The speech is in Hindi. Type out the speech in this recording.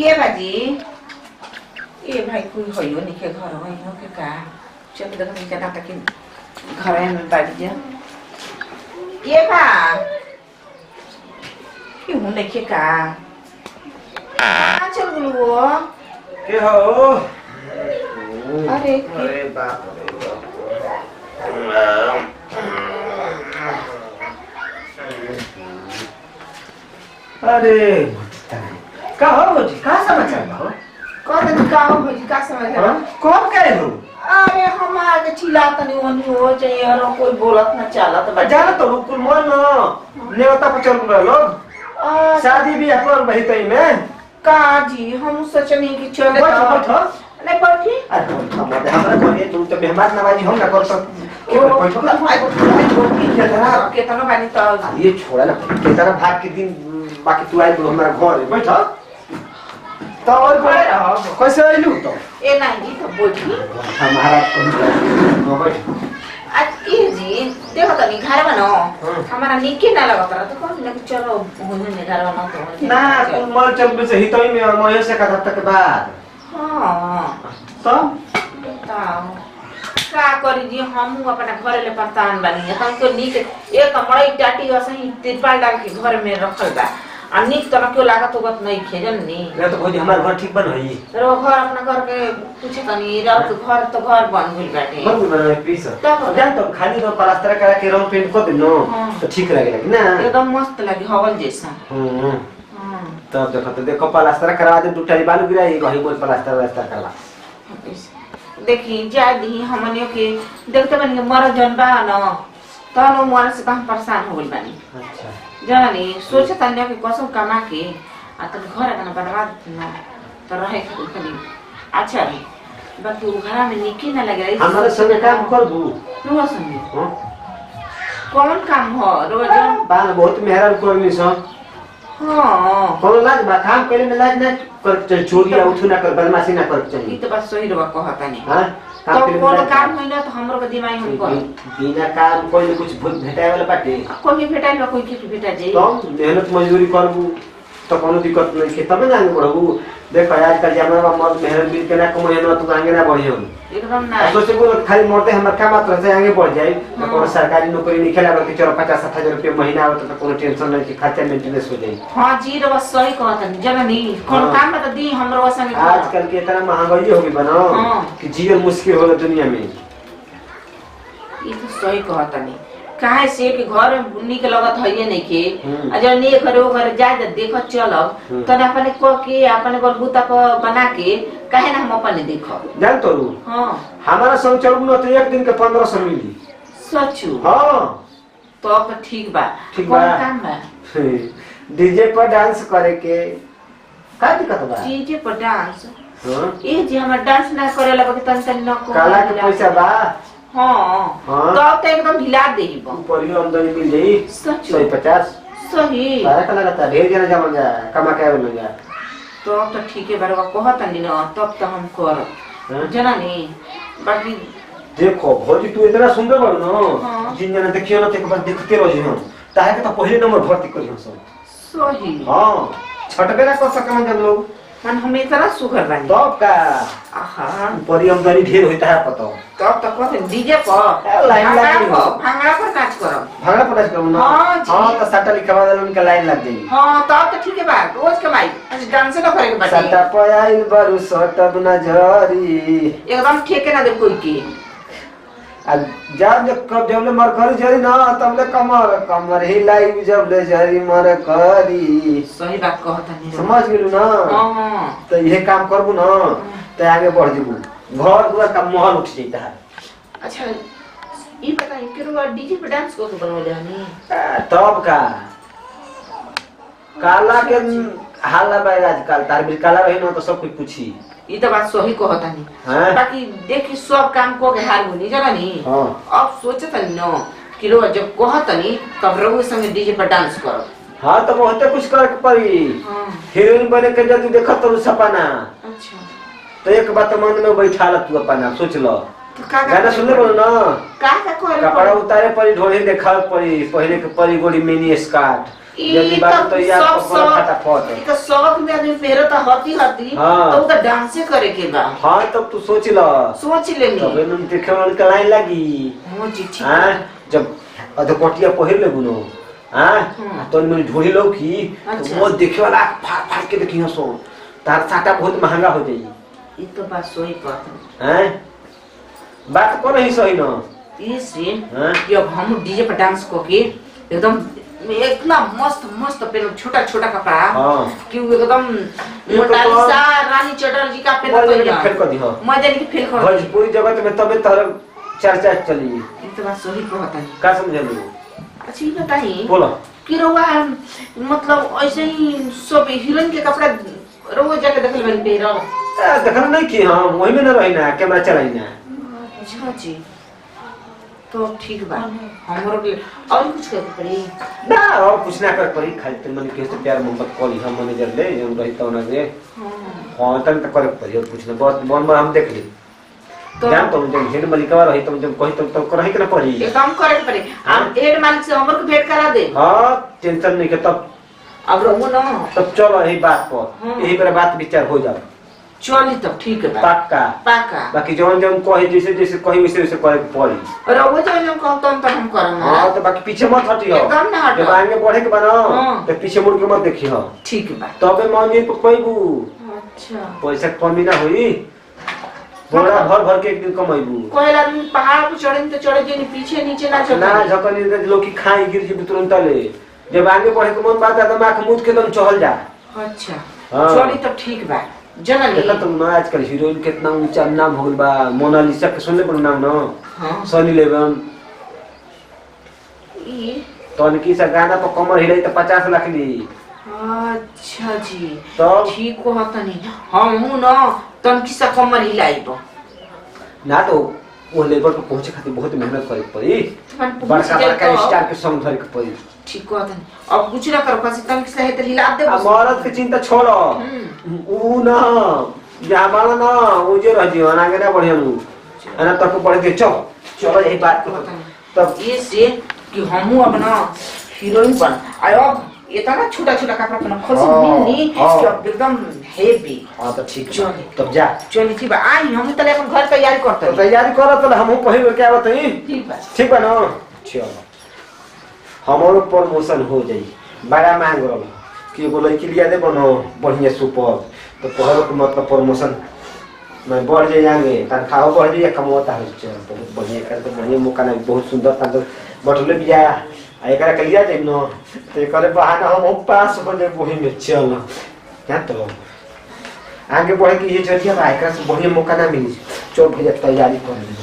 के बाजी ए भाई कोई होइयो नहीं के घर में हो के का चल देखो नहीं जाना तक घर में बाजी जा ये बा क्यों नहीं के का चल गुलू के हो अरे बाप अरे का हो जी का समाचार हो कौन का हो जी का समाचार कौन करे हो अरे हम आगे चिल्ला तनी ओनी हो जाए और कोई बोलत ना चालत बा जाना तो रुकुल मन नेवता पर चल रहे लोग शादी भी कर भाई तई में का जी हम सोचनी कि चले बैठ नहीं बैठी अरे हमरा कोई तू तो मेहमान नवाजी हम ना कर सकते केतना बानी तो ये छोड़ा ना केतना भाग के दिन बाकी तू आई हमारा घर बैठ तो और कैसे आइलू तो ए नहीं जी तो बैठी हमारा को बैठ आज ये जी देखो तनी घर बनो हमारा निके ना लगत रहा तो कौन ना चलो घूमने घर बनो तो ना तू मर चल बे सही तो में मोहे से कथा तक बाद हां तो का करी जी हम अपना घर ले परेशान बनी हमको नीक एक मड़ई टाटी असही तिरपाल डाल के घर में रखल बा आ नीक तरह क्यों लागत होगत नहीं खेजन नी मैं तो भौजी हमार घर ठीक बन होई रो घर अपना घर के पूछे तनी रात घर तो घर बन गइल बाटे बन बन पीस जान तो खाली तो प्लास्टर करा के रंग पेंट कर देनो तो ठीक लगेगा ना एकदम मस्त लगी हवल जैसा तब देखो प्लास्टर करा दे टूटाई बालू गिराई वही बोल प्लास्टर करवा देखी जा दी हमनियो के देखते बनी मर जन बा न तनो मर से हम परेशान हो गइल बानी अच्छा जानी सोचे तन्या के कसम कमा के आ तन घर का बनवा न तो रहे के तनी अच्छा रे बाकी वो घर में निके ना लगे हमारे संगे काम कर दू रोज संगे कौन काम हो रोज बाल बहुत मेहरबान कोई नहीं सो हां कोनो लाज बा काम करे में लाज ना कर चोरी या उठू ना कर बदमाशी ना कर चाहिए ई तो बस सही रवा कहता नहीं हां तो कोनो काम होइना तो हमरो के दिमाग हम कर बिना काम कोई कुछ भेटाए वाला बाटे कोई भेटाई ना कोई के भेटा जाई तो मेहनत मजदूरी करबू तो कोनो दिक्कत नहीं के तब ना आगे बढ़बू देखो आजकल जमाना में मर्द मेहनत बिल के ना कमाए ना तो आगे ना बढ़े हम एकदम ना सोचे को खाली मरते हमर का मात्र से आगे बढ़ जाए तो कोनो सरकारी नौकरी नहीं खेला कि चलो 50-60 हजार रुपया महीना आवत तो कोनो टेंशन नहीं कि खर्चा मेंटेनेंस हो जाए हां जी रे बस सही कहत नहीं जननी कौन काम बता दी हमरो संगे आजकल के इतना महंगाई हो गई बनो कि जीवन मुश्किल हो गया दुनिया में ये तो सही कहत नहीं काहे से कि घर बुन्नी के लगत हइए नहीं के अजर ने घरे ओ घर जाय त देख चलब त अपने को के अपने बलबूता को बना के काहे ना हम अपने देखो जान तो हां हमारा संग चलबू न तो एक दिन के 1500 मिली सचू हां तो ठीक बा कौन काम बा डीजे पर डांस करे के का दिक्कत बा डीजे पर डांस हां ए जी हमर डांस ना करे लगे तन तन न को काला के पैसा बा हां तो एकदम हिला देही बा ऊपर ही आमदनी मिल जाई 150 सही बारा का लगता ढेर जना जमा जा कमा के मिल जा तो ठीक है बरवा कहत नहीं न तब तो हम कर जना नहीं बाकी देखो भौजी तू इतना सुंदर बड़ न जिन जना देखियो न एक बार देखते रह जी हम ताहे के तो पहले नंबर भर्ती करियो सब सही हां छटबे ना कर सके हम जब लोग मन हम इतना सुगर बानी तब का आहा ऊपर ही आमदनी ढेर होता है पता तब तो कहते डीजे पर लाइन लगी हो भांगड़ा पर नाच करब भागना पड़ा करो ना हां तो सट्टा लिखवा देलो उनका लाइन लग जाई हां तब तो ठीक है बा रोज कमाई आज डांस ना करे के बाटी सट्टा पयाइल बरु सटब न जरी एकदम ठेके ना दे कोई के जब जब मर करी जरी ना तब ले कमर ही लाइव जब ले जरी मर करी सही बात कहता नहीं समझ गेलू ना हां तो ये काम करबू ना तो आगे बढ़ जेबू घर दुआर का महल उठ जाता है अच्छा ये बताइए कि रो डीजे पे डांस को तो बनवा जानी तब का काला के हाला बा आजकल तार भी काला रही ना तो सब कुछ पूछी ये तो बात सही कहता नहीं बाकी देखी सब काम को के हार होनी जरा नहीं अब सोचत नहीं न कि रो जब कहत नहीं तब रघु संगे डीजे पर डांस करो हां तो बहुत कुछ करे के पड़ी हीरोइन बने के जल्दी देखत तो सपना अच्छा तो एक बात मन में बैठा ल तू अपना सोच लो तो का गाना सुनले बोलो ना का करे कपड़ा उतारे पड़ी ढोली देखा पड़ी पहले के परी गोड़ी मिनी स्कर्ट जल्दी बात तो यार पकड़ फटाफट ई तो शौक में आदमी फेरो तो हती हाँ। तो उ तो डांसे करे के बा। हां तब तू सोच ल सोच लेनी तबे न देखे मन के लाइन लागी हो जी ठीक हां जब अधकोटिया पहिर ले गुनो हां तो मन ढोली लो की अच्छा। वो देखे वाला फाड़ फाड़ के देखियो सो तार साटा बहुत महंगा हो जाई ई तो बात सही कहत हैं बात को नहीं सही न ई से हाँ? कि अब हम डीजे पर डांस को के एकदम इतना मस्त मस्त पहनो छोटा छोटा कपड़ा हां कि वो एकदम मोनालिसा रानी चटर्जी का पहन बोल तो फेल कर दी हां मजा नहीं फेल कर भोजपुरी जगत में तबे तर चर्चा चली ई तो बात सही कहत है। का समझलू अच्छा ये बताइए बोलो कि रउआ मतलब ऐसे ही सब हीरोइन के कपड़ा रउआ जाके देखल बन पे रहो। देखल नहीं कि हां वही में न रही ना कैमरा चलाई ना अच्छा जी तो ठीक बा हमरो के और कुछ करे पड़ी ना और कुछ ना कर पड़ी खाली तन मन के से प्यार मोहब्बत करी हम मैनेजर ले हम रही तो ना रे हां तन तक करे पड़ी और कुछ ना बहुत बोल में हम देख ली तो जान तो जब हेड मलिकवा रही तुम जब कही तो करही के ना पड़ी एकदम करे के पड़ी हम हेड मालिक से हमरो के भेंट करा दे। हां टेंशन नहीं के तब अब रउआ ना तब चलो यही बात पर यही पर बात विचार हो जाए चली तब ठीक है बा पक्का पाका बाकी जौन जौन कहे जैसे जैसे कही वैसे वैसे करे के पड़ी रउआ जो कहत हम तो हम करम हां तो बाकी पीछे मत हटियो एकदम ना हटो। जब आगे बढ़े के बना हाँ। तो पीछे मुड़ के मत देखियो ठीक बा तबे मान जी तो पैबू अच्छा पैसा के कमी ना हुई बोरा भर भर के एक दिन कमाइबू कोई आदमी पहाड़ पे चढ़े तो चढ़े जे पीछे नीचे ना चढ़े ना झकनी के लोग की खाई गिर जी तुरंत ले जब आगे बढ़े के मन बात है तो आंख मूंद के दम चहल जा अच्छा हाँ। चली तब ठीक बा जननी देखा तुम ना आजकल हीरोइन कितना ऊंचा नाम हो गइल बा मोनालिसा के सुनले पर नाम ना हां सनी लेवन ई तो की सा गाना पर कमर हिलाई तो 50 लाख ली अच्छा जी तो ठीक को हतनी हम हूं ना तन किसा कमर हिलाइबो ना तो वो लेवल पर पहुंचे खातिर बहुत मेहनत करे पड़ी बड़का बड़का स्टार के संग धरे के पड़ी ठीक को हतनी अब कुछ ना करो पास तन किसा है तो हिला दे आ मरद के चिंता छोड़ो ऊ ना या माला ना वो जे रह जियो आगे ना बढ़िया नु अना तक बढ़ के चलो यही बात को तब ये से कि हमहू अब ना हीरोइन बन आयो इतना छोटा छोटा कपड़ा पहना खुशी मिलनी कि अब एकदम हेवी। हां तो ठीक चल तब जा चल ठीक बा आई हम तले अपन घर तैयारी करते तो तैयारी करो तो हमहू पहिर के आवत हई ठीक बा ना चलो हमारो प्रमोशन हो जाई बड़ा मांग रहा कि एगो लड़की लिया दे बनो बढ़िया सुपर तो पहले के मतलब प्रमोशन मैं बढ़ जाए आगे तनख्वाह बढ़ जाए कमाता है चल बहुत बढ़िया कर तो बढ़िया मौका ना बहुत सुंदर था तो बटले भी जा एकरा के लिया जाए न तो एकरे बहाना हम पास हो जाए वही में चल क्या तो आगे बढ़े की ये जरिया बा एकरा से बढ़िया मौका ना मिली चल भैया तैयारी कर ले